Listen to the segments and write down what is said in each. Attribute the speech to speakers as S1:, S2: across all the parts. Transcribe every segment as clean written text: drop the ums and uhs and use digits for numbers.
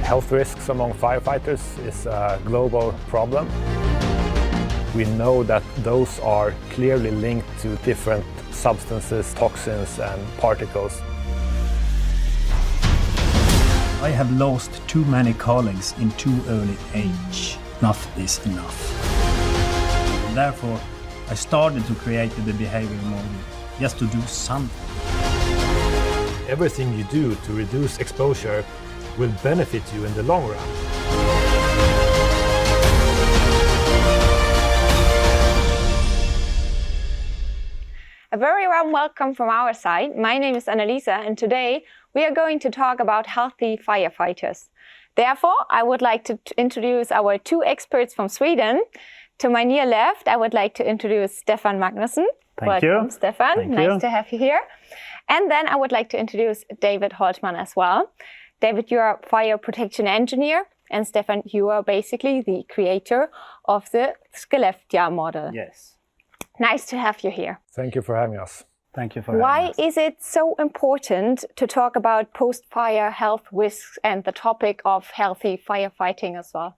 S1: Health risks among firefighters is a global problem. We know that those are clearly linked to different substances, toxins and particles.
S2: I have lost too many colleagues in too early age. Enough is enough. Therefore, I started to create the behavior model just to do something.
S1: Everything you do to reduce exposure will benefit you in the long run.
S3: A very warm welcome from our side. My name is Annalisa and today we are going to talk about healthy firefighters. Therefore, I would like to introduce our two experts from Sweden. To my near left, I would like to introduce Stefan Magnusson. Welcome, Stefan. Nice to have you here. And then I would like to introduce David Holtman as well. David, you are a fire protection engineer, and Stefan, you are basically the creator of the Skellefteå model.
S2: Yes.
S3: Nice to have you here.
S1: Thank you for having us.
S2: Thank you for having us.
S3: Why is it so important to talk about post-fire health risks and the topic of healthy firefighting as well?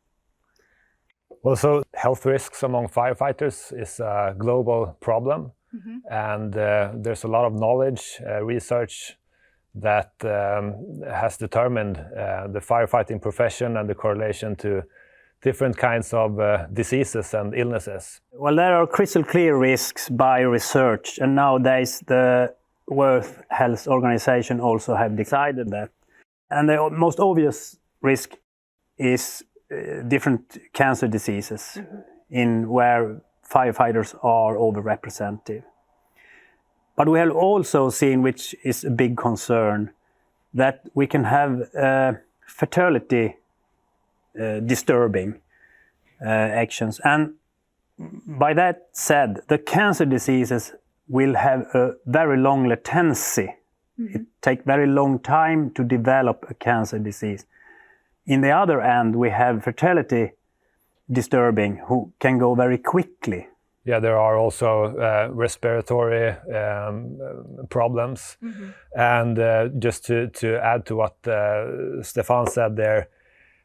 S1: Well, so health risks among firefighters is a global problem. And there's a lot of knowledge, research that has determined the firefighting profession and the correlation to different kinds of diseases and illnesses.
S2: Well, there are crystal clear risks by research, and nowadays the World Health Organization also have decided that. And the most obvious risk is different cancer diseases in where firefighters are overrepresented. But we have also seen, which is a big concern, that we can have fertility disturbing actions. And by that said, the cancer diseases will have a very long latency. It takes very long time to develop a cancer disease. In the other end, we have fertility disturbing who can go very quickly.
S1: Yeah, there are also respiratory problems. And just to add to what Stefan said there,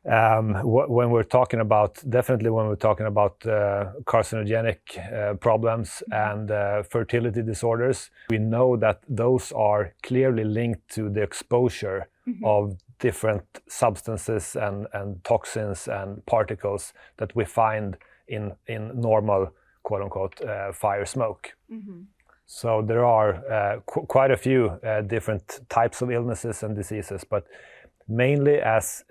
S1: when we're talking about, definitely when we're talking about carcinogenic problems and fertility disorders, we know that those are clearly linked to the exposure of different substances and toxins and particles that we find in normal quote-unquote fire smoke. So there are quite a few different types of illnesses and diseases, but mainly as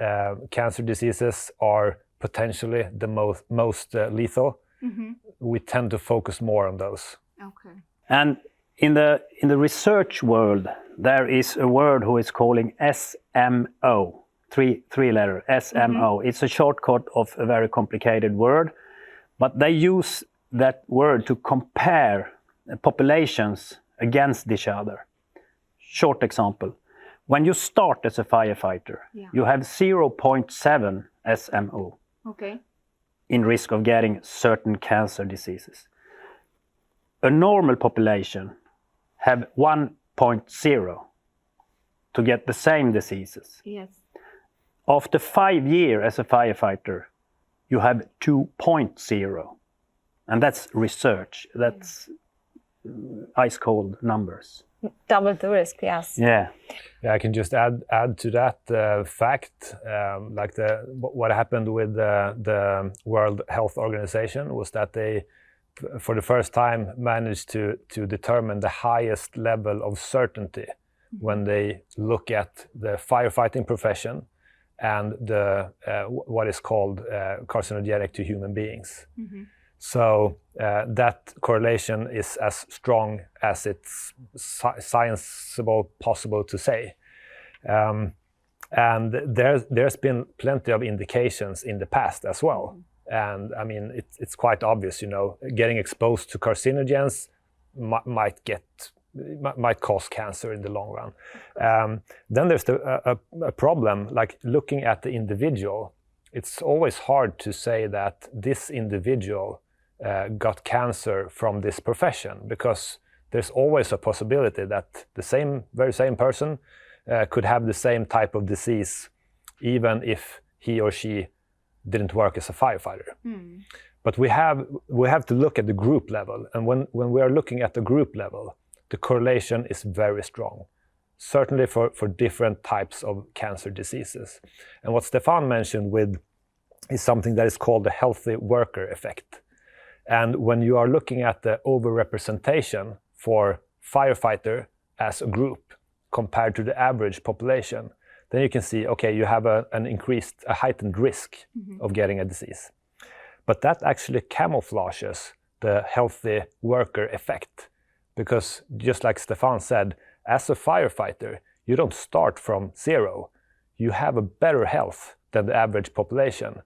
S1: cancer diseases are potentially the most lethal, we tend to focus more on those.
S3: Okay.
S2: And in the research world, there is a word who is calling SMO, three letter SMO. It's a shortcut of a very complicated word, but they use that word to compare populations against each other. Short example, when you start as a firefighter, you have 0.7 SMO in risk of getting certain cancer diseases. A normal population have 1.0 to get the same diseases.
S3: Yes.
S2: After 5 years as a firefighter, you have 2.0. And that's research. That's ice cold numbers.
S3: Double the risk, yes.
S2: Yeah.
S1: Yeah, I can just add to that fact, like what happened with the World Health Organization was that they, for the first time, managed to determine the highest level of certainty when they look at the firefighting profession and the what is called carcinogenic to human beings. So that correlation is as strong as it's scienceable possible to say. And there's been plenty of indications in the past as well. And I mean, it's quite obvious, you know, getting exposed to carcinogens might cause cancer in the long run. Then there's a problem, like looking at the individual. It's always hard to say that this individual got cancer from this profession, because there's always a possibility that the very same person could have the same type of disease, even if he or she didn't work as a firefighter. But we have to look at the group level, and when we are looking at the group level, the correlation is very strong, certainly for different types of cancer diseases. And what Stefan mentioned is something that is called the healthy worker effect. And when you are looking at the overrepresentation for firefighter as a group compared to the average population, then you can see, okay, you have a heightened risk of getting a disease. But that actually camouflages the healthy worker effect, because just like Stefan said, as a firefighter, you don't start from zero. You have a better health than the average population.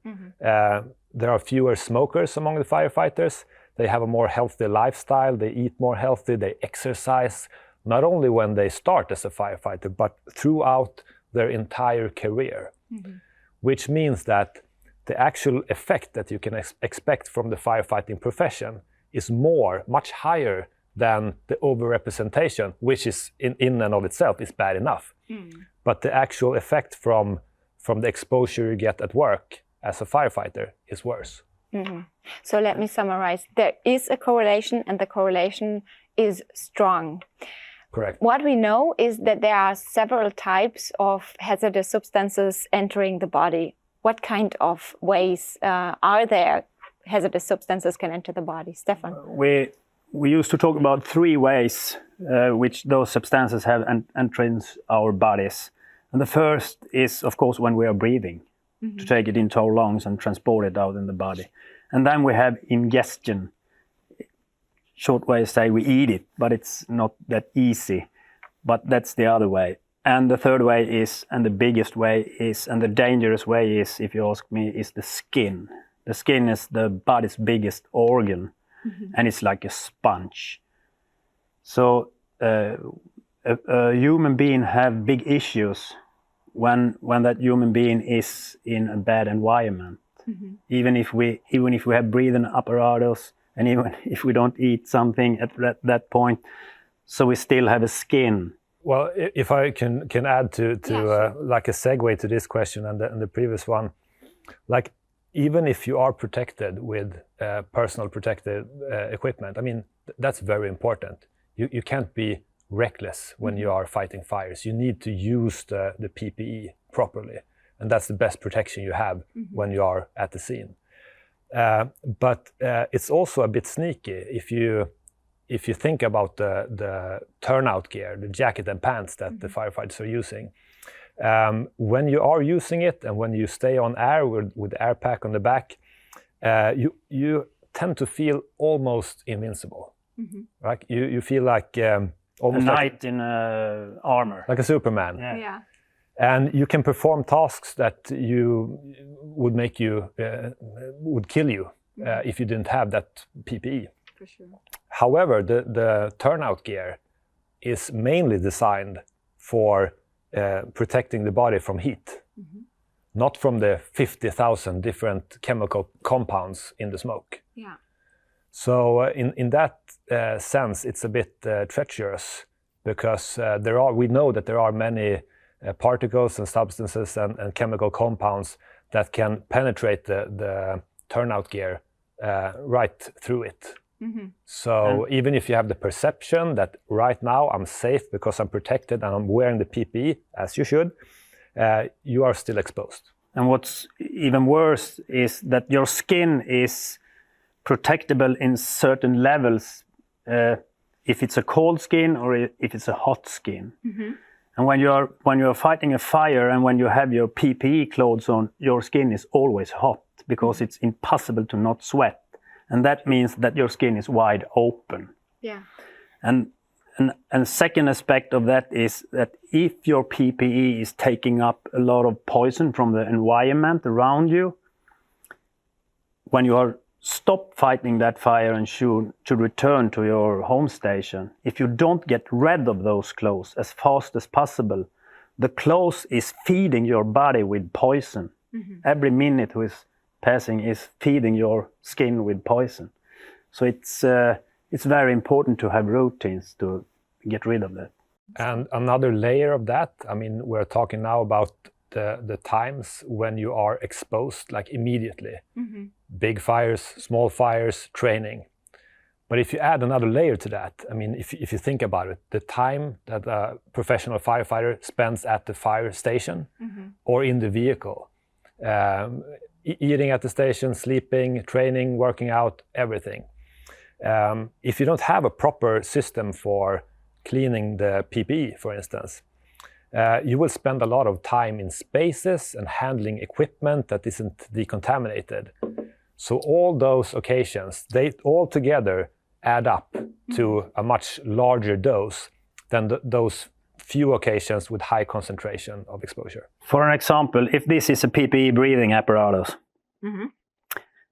S1: There are fewer smokers among the firefighters. They have a more healthy lifestyle. They eat more healthy. They exercise, not only when they start as a firefighter, but throughout their entire career, which means that the actual effect that you can expect from the firefighting profession is much higher than the overrepresentation, which is in and of itself is bad enough. But the actual effect from the exposure you get at work as a firefighter is worse.
S3: So let me summarize. There is a correlation, and the correlation is strong.
S1: Correct.
S3: What we know is that there are several types of hazardous substances entering the body. What kind of ways are there hazardous substances can enter the body? Stefan?
S2: We used to talk about 3 ways which those substances have entrance our bodies. And the first is, of course, when we are breathing, to take it into our lungs and transport it out in the body. And then we have ingestion. Short way to say we eat it, but it's not that easy. But that's the other way. And the third way is, and the biggest way is, and the dangerous way is, if you ask me, is the skin. The skin is the body's biggest organ, and it's like a sponge. So a human being have big issues when that human being is in a bad environment. Even if we have breathing apparatus, and even if we don't eat something at that point, so we still have a skin.
S1: Well, if I can add to like a segue to this question and the previous one, like even if you are protected with personal protective equipment, I mean, that's very important. You can't be reckless when you are fighting fires. You need to use the PPE properly, and that's the best protection you have when you are at the scene. But it's also a bit sneaky if you think about the turnout gear, the jacket and pants that the firefighters are using. When you are using it and when you stay on air with the air pack on the back, you tend to feel almost invincible. Right? You feel like almost
S2: a knight in armor,
S1: like a Superman.
S3: Yeah.
S1: And you can perform tasks that would kill you if you didn't have that PPE.
S3: For sure.
S1: However, the turnout gear is mainly designed for protecting the body from heat, not from the 50,000 different chemical compounds in the smoke.
S3: Yeah.
S1: So in that sense, it's a bit treacherous, because we know that there are many particles and substances and chemical compounds that can penetrate the turnout gear right through it. So even if you have the perception that right now I'm safe because I'm protected and I'm wearing the PPE, as you should, you are still exposed.
S2: And what's even worse is that your skin is protectable in certain levels, if it's a cold skin or if it's a hot skin. And when you're fighting a fire and when you have your PPE clothes on, your skin is always hot because it's impossible to not sweat. And that means that your skin is wide open.
S3: Yeah.
S2: And second aspect of that is that if your PPE is taking up a lot of poison from the environment around you, when you are stop fighting that fire and should return to your home station, if you don't get rid of those clothes as fast as possible, the clothes is feeding your body with poison. Every minute who is passing is feeding your skin with poison. So it's very important to have routines to get rid of that.
S1: And another layer of that, I mean, we're talking now about the times when you are exposed, like immediately. Big fires, small fires, training. But if you add another layer to that, I mean, if you think about it, the time that a professional firefighter spends at the fire station or in the vehicle, eating at the station, sleeping, training, working out, everything. If you don't have a proper system for cleaning the PPE, for instance, you will spend a lot of time in spaces and handling equipment that isn't decontaminated. So all those occasions, they all together add up to a much larger dose than those few occasions with high concentration of exposure.
S2: For an example, if this is a PPE breathing apparatus,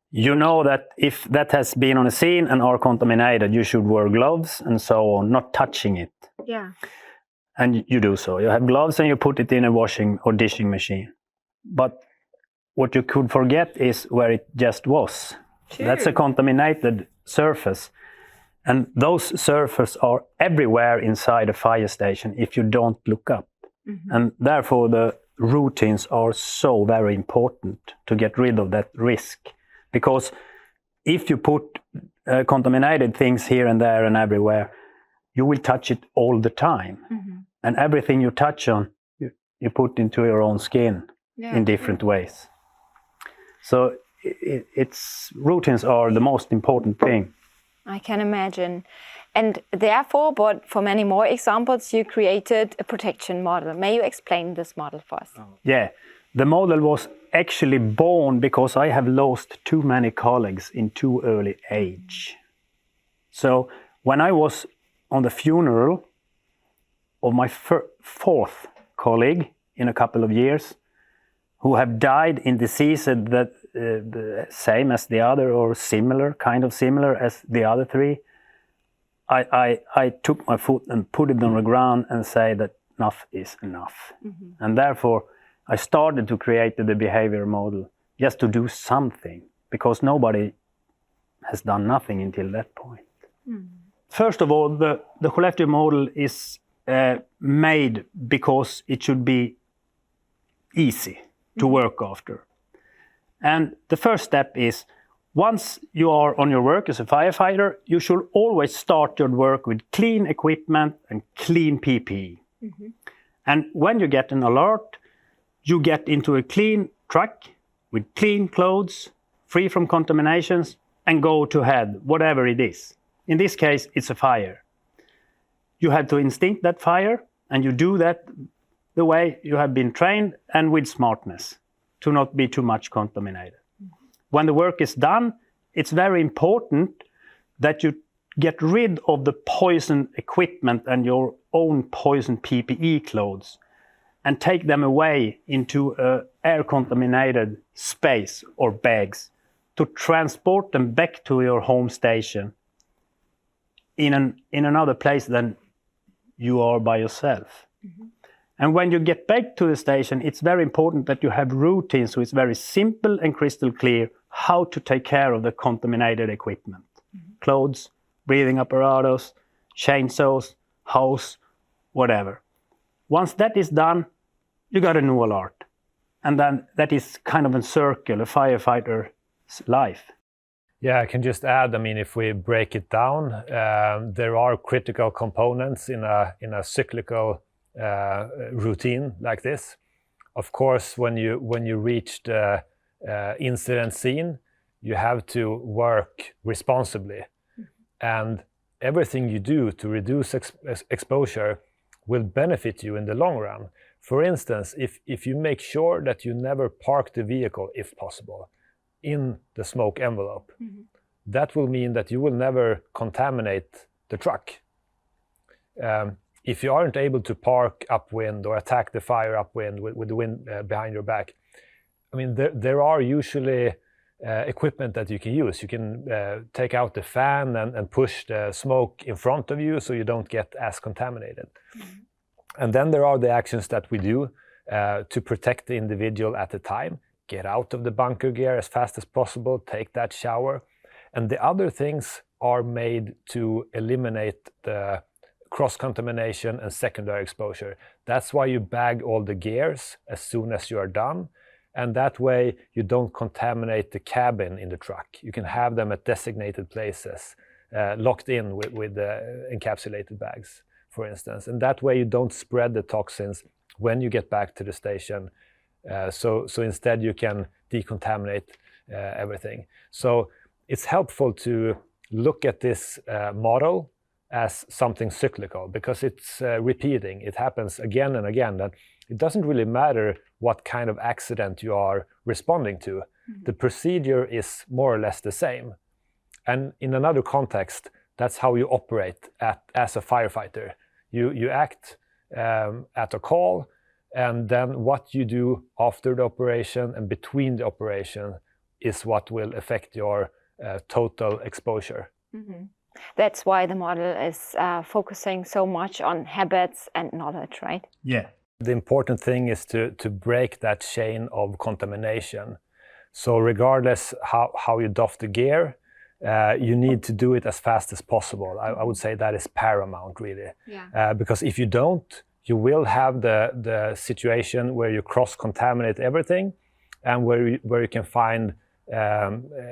S2: you know that if that has been on a scene and are contaminated, you should wear gloves and so on, not touching it.
S3: Yeah.
S2: And you do so. You have gloves and you put it in a washing or dishing machine. But what you could forget is where it just was.
S3: True.
S2: That's a contaminated surface. And those surfaces are everywhere inside a fire station if you don't look up. And therefore the routines are so very important to get rid of that risk. Because if you put contaminated things here and there and everywhere, you will touch it all the time. And everything you touch on, you put into your own skin in different ways. So routines are the most important thing.
S3: I can imagine. And therefore, but for many more examples, you created a protection model. May you explain this model for us?
S2: Yeah, the model was actually born because I have lost too many colleagues in too early age. So when I was on the funeral of my fourth colleague in a couple of years, who have died in diseases that the same as the other or similar, kind of similar as the other three, I took my foot and put it on the ground and say that enough is enough. And therefore, I started to create the behavior model just to do something, because nobody has done nothing until that point. First of all, the collective model is made because it should be easy to work after. And the first step is, once you are on your work as a firefighter, you should always start your work with clean equipment and clean PPE. And when you get an alert, you get into a clean truck with clean clothes, free from contaminations, and go to head, whatever it is. In this case, it's a fire. You have to instinct that fire, and you do that the way you have been trained and with smartness to not be too much contaminated. When the work is done, it's very important that you get rid of the poison equipment and your own poison PPE clothes and take them away into an air-contaminated space or bags to transport them back to your home station in another place than you are by yourself. And when you get back to the station, it's very important that you have routines, so it's very simple and crystal clear how to take care of the contaminated equipment. Clothes, breathing apparatus, chainsaws, hose, whatever. Once that is done, you got a new alert. And then that is kind of a circle, a firefighter's life.
S1: Yeah, I can just add, I mean, if we break it down, there are critical components in a cyclical routine like this. Of course, when you reach the incident scene, you have to work responsibly, and everything you do to reduce exposure will benefit you in the long run. For instance, if you make sure that you never park the vehicle, if possible, in the smoke envelope, that will mean that you will never contaminate the truck. If you aren't able to park upwind or attack the fire upwind with the wind behind your back, I mean, there are usually equipment that you can use. You can take out the fan and push the smoke in front of you so you don't get as contaminated. And then there are the actions that we do to protect the individual at the time. Get out of the bunker gear as fast as possible, take that shower. And the other things are made to eliminate the cross-contamination and secondary exposure. That's why you bag all the gears as soon as you are done, and that way you don't contaminate the cabin in the truck. You can have them at designated places, locked in with encapsulated bags, for instance, and that way you don't spread the toxins when you get back to the station. So instead you can decontaminate everything. So it's helpful to look at this model as something cyclical, because it's repeating. It happens again and again, that it doesn't really matter what kind of accident you are responding to. Mm-hmm. The procedure is more or less the same. And in another context, that's how you operate as a firefighter. You act at a call, and then what you do after the operation and between the operation is what will affect your total exposure.
S3: Mm-hmm. That's why the model is focusing so much on habits and knowledge, right?
S2: Yeah.
S1: The important thing is to break that chain of contamination. So regardless how you doff the gear, you need to do it as fast as possible. I would say that is paramount, really. Yeah. Because if you don't, you will have the situation where you cross-contaminate everything, and where you can find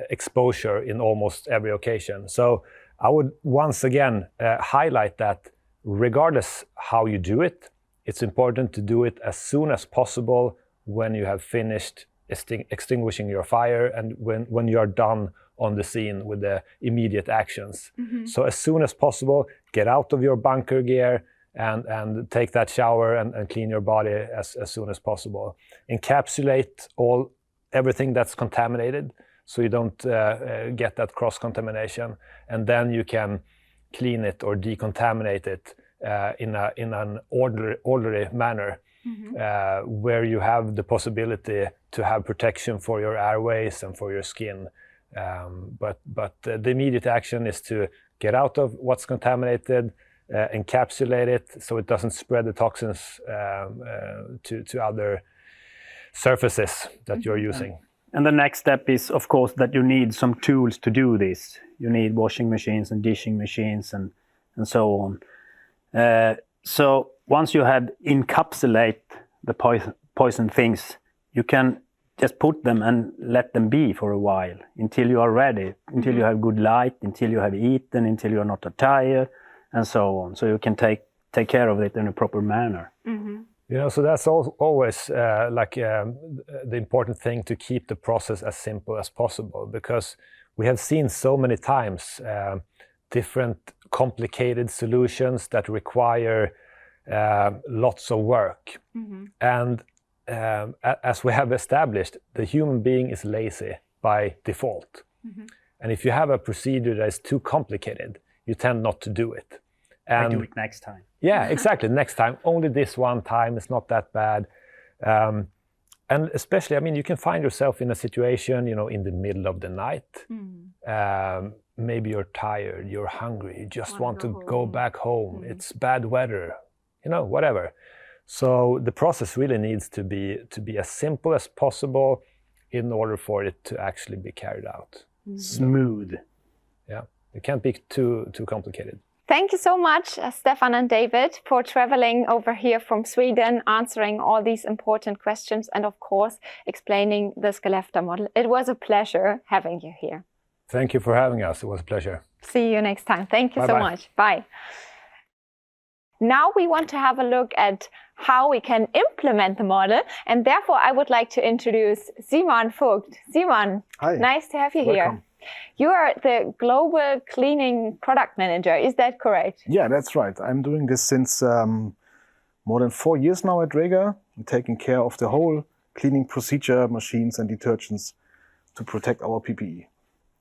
S1: exposure in almost every occasion. So I would once again highlight that regardless how you do it, it's important to do it as soon as possible when you have finished extinguishing your fire, and when you are done on the scene with the immediate actions. Mm-hmm. So as soon as possible, get out of your bunker gear and take that shower and clean your body as soon as possible. Encapsulate everything that's contaminated, so you don't get that cross-contamination, and then you can clean it or decontaminate it in an orderly manner. Mm-hmm. Where you have the possibility to have protection for your airways and for your skin. But the immediate action is to get out of what's contaminated, encapsulate it so it doesn't spread the toxins to other surfaces that you're using.
S2: And the next step is, of course, that you need some tools to do this. You need washing machines and dishing machines and so on. So once you have encapsulate the poison things, you can just put them and let them be for a while until you are ready, until you have good light, until you have eaten, until you are not tired, and so on. So you can take care of it in a proper manner. Mm-hmm.
S1: You know, so that's always the important thing, to keep the process as simple as possible, because we have seen so many times different complicated solutions that require lots of work. Mm-hmm. And as we have established, the human being is lazy by default. Mm-hmm. And if you have a procedure that is too complicated, you tend not to do it.
S2: And I do it next time.
S1: Yeah, exactly. Next time. Only this one time. It's not that bad. And especially, I mean, you can find yourself in a situation, you know, in the middle of the night. Mm. Maybe you're tired, you're hungry, you just want to go back home. Mm. It's bad weather, you know, whatever. So the process really needs to be as simple as possible in order for it to actually be carried out.
S2: Mm. Smooth.
S1: Yeah, it can't be too complicated.
S3: Thank you so much, Stefan and David, for traveling over here from Sweden, answering all these important questions, and of course, explaining the Skellefteå model. It was a pleasure having you here.
S1: Thank you for having us. It was a pleasure.
S3: See you next time. Thank you so much. Bye. Now we want to have a look at how we can implement the model, and therefore I would like to introduce Simon Vogt. Simon,
S4: hi. Nice
S3: to have you here. You are the Global Cleaning Product Manager, is that correct?
S4: Yeah, that's right. I'm doing this since more than 4 years now at Dräger. I'm taking care of the whole cleaning procedure, machines and detergents to protect our PPE.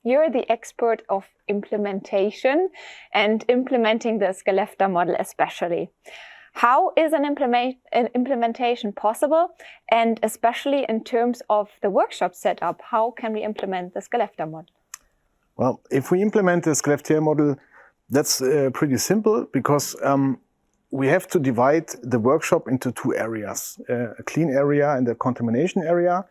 S3: You're the expert of implementation and implementing the Skellefteå model especially. How is an implementation possible, and especially in terms of the workshop setup, how can we implement the Skellefteå model?
S4: Well, if we implement the Skellefteå model, that's pretty simple, because we have to divide the workshop into 2 areas, a clean area and a contamination area.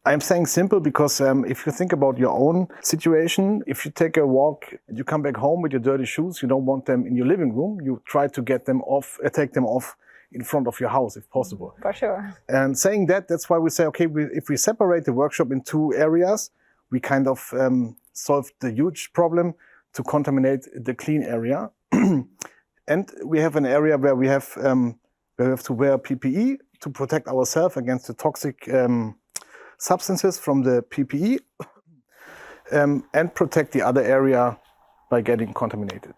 S4: I'm saying simple because if you think about your own situation, if you take a walk and you come back home with your dirty shoes, you don't want them in your living room. You try to get them off, take them off in front of your house if possible.
S3: For sure.
S4: And saying that, that's why we say, okay, if we separate the workshop in 2 areas, we kind of solve the huge problem to contaminate the clean area. And we have an area where we have to wear PPE to protect ourselves against the toxic substances from the PPE and protect the other area by getting contaminated.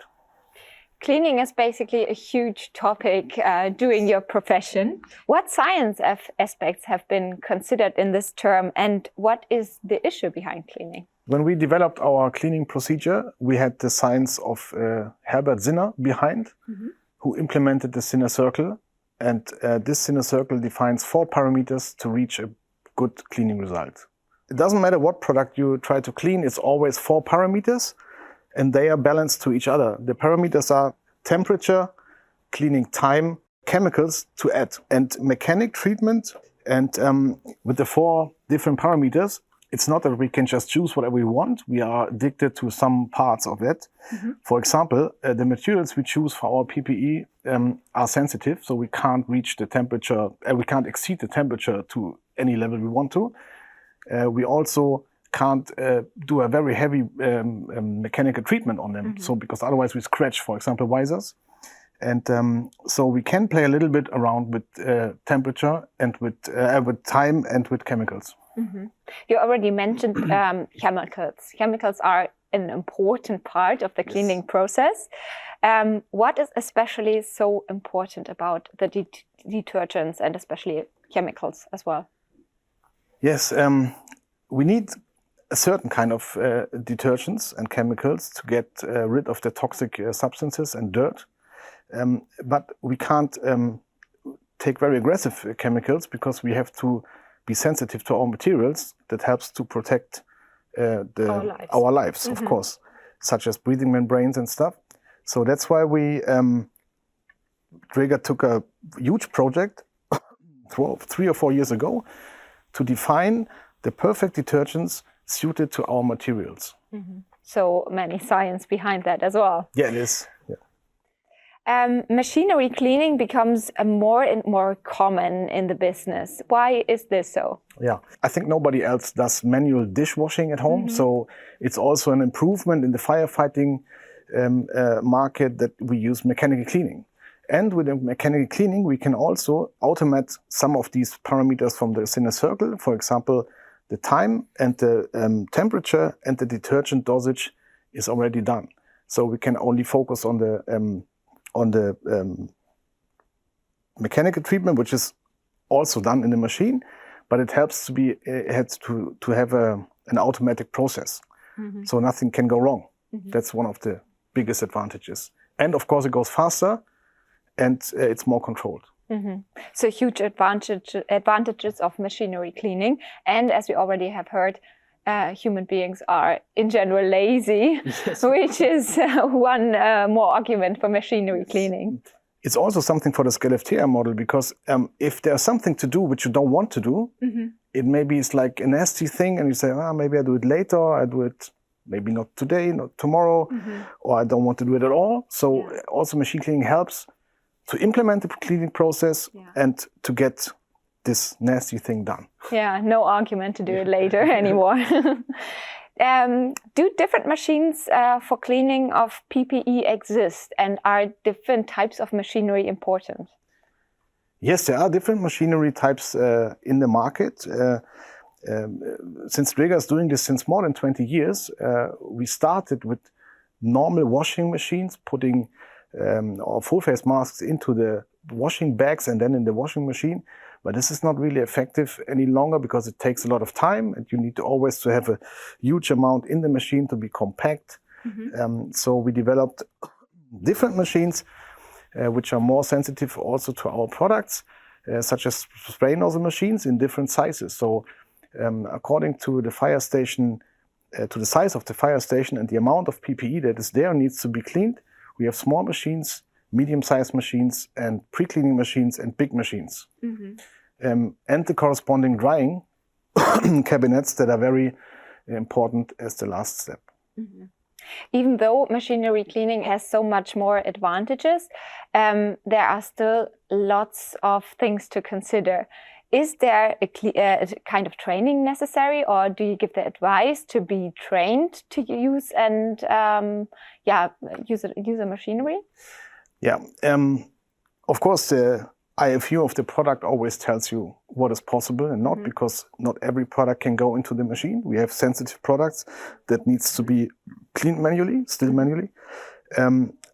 S3: Cleaning is basically a huge topic doing your profession. What science aspects have been considered in this term, and what is the issue behind cleaning?
S4: When we developed our cleaning procedure, we had the science of Herbert Sinner behind, who implemented the Sinner Circle. And this Sinner Circle defines 4 parameters to reach a good cleaning result. It doesn't matter what product you try to clean, it's always 4 parameters, and they are balanced to each other. The parameters are temperature, cleaning time, chemicals to add, and mechanic treatment. And with the 4 different parameters, it's not that we can just choose whatever we want. We are addicted to some parts of it. For example, the materials we choose for our PPE are sensitive, so we can't reach the temperature, we can't exceed the temperature to any level we want to. We also can't do a very heavy mechanical treatment on them, so because otherwise we scratch, for example, visors. And so we can play a little bit around with temperature and with time and with chemicals.
S3: You already mentioned chemicals. Chemicals are an important part of the cleaning process. What is especially so important about the detergents and especially chemicals as well?
S4: Yes, we need a certain kind of detergents and chemicals to get rid of the toxic substances and dirt. But we can't take very aggressive chemicals because we have to be sensitive to our materials. That helps to protect our lives, of course, such as breathing membranes and stuff. So that's why we, Dräger took a huge project 3 or 4 years ago to define the perfect detergents suited to our materials.
S3: So many science behind that as well.
S4: Yeah, it is. Yeah.
S3: Machinery cleaning becomes more and more common in the business. Why is this so?
S4: Yeah, I think nobody else does manual dishwashing at home. So it's also an improvement in the firefighting market that we use mechanical cleaning. And with the mechanical cleaning, we can also automate some of these parameters from the Sinner Circle. For example, the time and the temperature and the detergent dosage is already done. So we can only focus on the mechanical treatment, which is also done in the machine, but it helps to have an automatic process. So nothing can go wrong. That's one of the biggest advantages. And of course, it goes faster and it's more controlled.
S3: So huge advantages of machinery cleaning. And as we already have heard, human beings are in general lazy, which is one more argument for machinery cleaning.
S4: It's also something for the Skellefteå model, because if there's something to do which you don't want to do, it maybe is like a nasty thing and you say, maybe I do it later, I do it maybe not today, not tomorrow, or I don't want to do it at all. So also machine cleaning helps to implement the cleaning process and to get this nasty thing done. Yeah,
S3: no argument to do it later anymore. Do different machines for cleaning of PPE exist, and are different types of machinery important?
S4: Yes, there are different machinery types in the market. Since Dräger is doing this since more than 20 years, we started with normal washing machines, putting our full-face masks into the washing bags and then in the washing machine. But this is not really effective any longer because it takes a lot of time and you need to always to have a huge amount in the machine to be compact. So we developed different machines which are more sensitive also to our products, such as spray nozzle machines in different sizes. So according to the fire station, to the size of the fire station and the amount of PPE that is there needs to be cleaned, we have small machines, medium-sized machines, and pre-cleaning machines and big machines. And the corresponding drying cabinets that are very important as the last step.
S3: Mm-hmm. Even though machinery cleaning has so much more advantages, there are still lots of things to consider. Is there a kind of training necessary, or do you give the advice to be trained to use and use a machinery?
S4: Yeah, of course, the IFU of the product always tells you what is possible and not, because not every product can go into the machine. We have sensitive products that needs to be cleaned manually, still manually.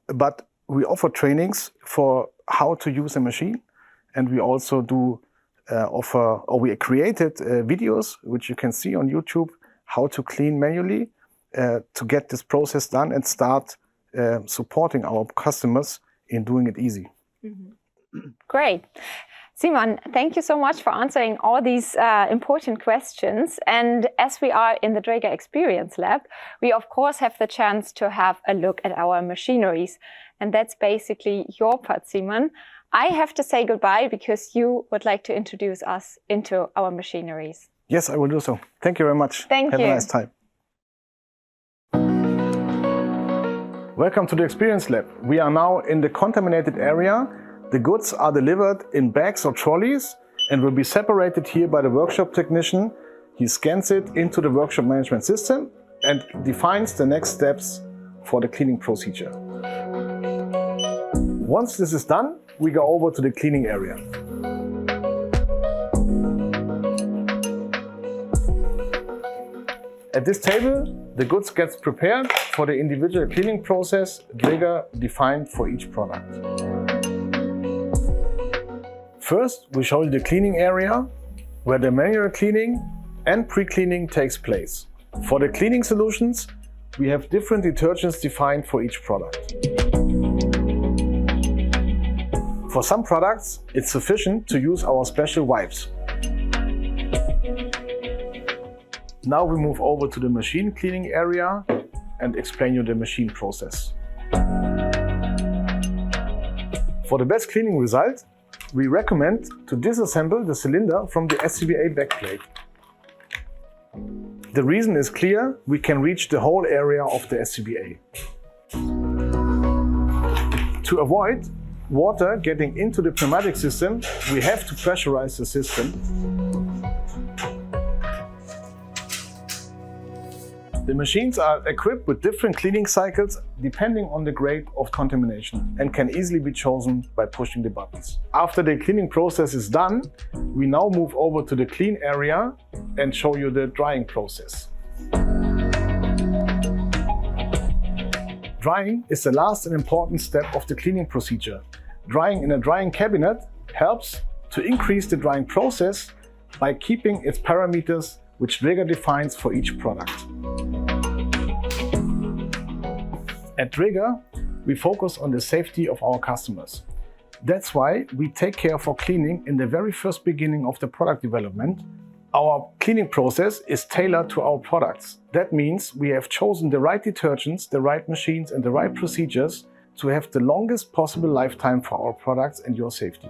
S4: But we offer trainings for how to use a machine, and we also do we created videos which you can see on YouTube, how to clean manually to get this process done and start supporting our customers in doing it easy.
S3: Mm-hmm. Great. Simon, thank you so much for answering all these important questions. And as we are in the Dräger Experience Lab, we of course have the chance to have a look at our machineries. And that's basically your part, Simon. I have to say goodbye because you would like to introduce us into our machineries.
S4: Yes, I will do so. Thank you very much.
S3: Thank you.
S4: Have a nice time. Welcome to the Experience Lab. We are now in the contaminated area. The goods are delivered in bags or trolleys and will be separated here by the workshop technician. He scans it into the workshop management system and defines the next steps for the cleaning procedure. Once this is done, we go over to the cleaning area. At this table, the goods gets prepared for the individual cleaning process Dräger defined for each product. First, we show you the cleaning area where the manual cleaning and pre-cleaning takes place. For the cleaning solutions, we have different detergents defined for each product. For some products, it's sufficient to use our special wipes. Now we move over to the machine cleaning area and explain you the machine process. For the best cleaning result, we recommend to disassemble the cylinder from the SCBA backplate. The reason is clear: we can reach the whole area of the SCBA. To avoid water getting into the pneumatic system, we have to pressurize the system. The machines are equipped with different cleaning cycles depending on the grade of contamination and can easily be chosen by pushing the buttons. After the cleaning process is done, we now move over to the clean area and show you the drying process. Drying is the last and important step of the cleaning procedure. Drying in a drying cabinet helps to increase the drying process by keeping its parameters which Dräger defines for each product. At Dräger, we focus on the safety of our customers. That's why we take care for cleaning in the very first beginning of the product development. Our cleaning process is tailored to our products. That means we have chosen the right detergents, the right machines and the right procedures to have the longest possible lifetime for our products and your safety.